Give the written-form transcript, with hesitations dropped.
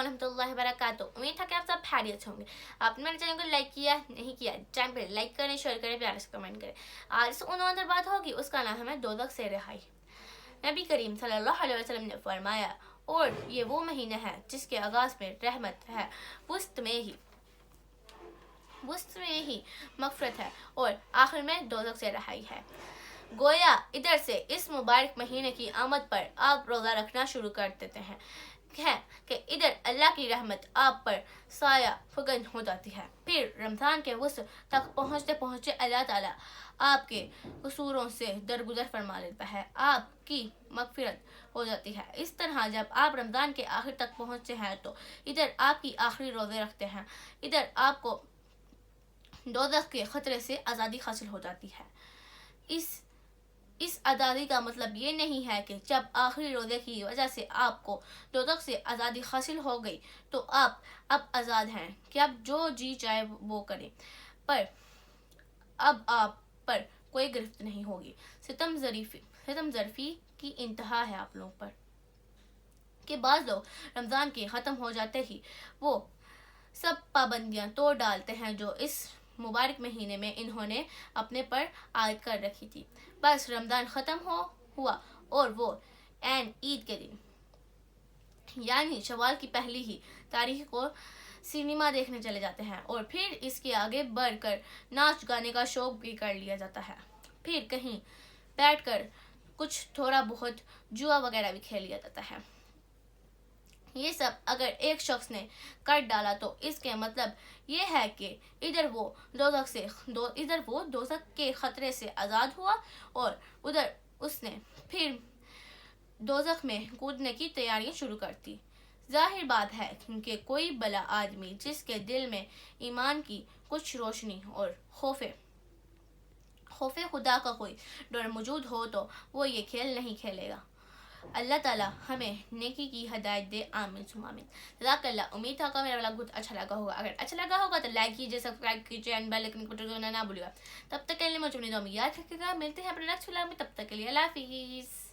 वरहमतुल्लाहि वबरकातुहू। उम्मीद है कि आप सब खैरियत होंगे। आपने मेरे चैनल को लाइक किया नहीं किया, टाइम पे लाइक करें, शेयर करें, प्यारे से कमेंट करें। आज इस उन्वान पर बात होगी, उसका नाम है दोज़ख से रिहाई। नबी करीम सल्लल्लाहु अलैहि वसल्लम ने फरमाया, और ये वो महीना है जिसके आगाज़ में रहमत है, वस्त में ही मग़फ़िरत है, और आखिर में दोज़ख से रिहाई है। गोया इधर से इस मुबारक महीने की आमद पर आप रोज़ा रखना शुरू कर देते हैं कि इधर अल्लाह की रहमत आप पर साया फगन हो जाती है। फिर रमज़ान के वसत तक पहुँचते पहुँचते अल्लाह ताला आपके कसूरों से दरगुजर फरमा लेता है, आपकी मग़फ़िरत हो जाती है। इस तरह जब आप रमज़ान के आखिर तक पहुँचते हैं तो इधर आपकी आखिरी रोज़े रखते हैं, इधर आपको दोज़ख के ख़तरे से आज़ादी हासिल हो जाती है। इस आज़ादी का मतलब ये नहीं है कि जब आखिरी रोज़े की वजह से आपको दोज़ख से आज़ादी हासिल हो गई तो आप अब आज़ाद हैं कि आप जो जी चाहे वो करें, पर अब आप पर कोई गिरफ्त नहीं होगी। सितम ज़रीफ़ी की इंतहा है आप लोगों पर कि बाज़ लोग रमज़ान के ख़त्म हो जाते ही वो सब पाबंदियाँ तोड़ डालते हैं जो इस मुबारक महीने में इन्होंने अपने पर आयद कर रखी थी। बस रमज़ान ख़त्म हुआ और वो ऐन ईद के दिन यानी शवाल की पहली ही तारीख को सिनेमा देखने चले जाते हैं, और फिर इसके आगे बढ़कर नाच गाने का शौक भी कर लिया जाता है। फिर कहीं बैठकर कुछ थोड़ा बहुत जुआ वगैरह भी खेल लिया जाता है। ये सब अगर एक शख्स ने कर डाला तो इसके मतलब ये है कि इधर वो दोज़ख के ख़तरे से आज़ाद हुआ और उधर उसने फिर दोज़ख में कूदने की तैयारियां शुरू कर दी। ज़ाहिर बात है कि कोई भला आदमी जिसके दिल में ईमान की कुछ रोशनी और खौफे खुदा का कोई डर मौजूद हो तो वो ये खेल नहीं खेलेगा। अल्लाह ताला हमें नेकी की हिदायत दे, आमीन सुम्मा आमीन। जज़ाकल्लाह। उम्मीद है कि मेरा व्लॉग बहुत अच्छा लगा होगा। अगर अच्छा लगा होगा तो लाइक कीजिए, सब्सक्राइब कीजिए एंड बेल आइकन को दबाना ना भूलिएगा। तब तक के लिए मुझे याद रखिएगा। मिलते हैं अपने नेक्स्ट व्लॉग में, तब तक के लिए अल्लाह हाफिज़।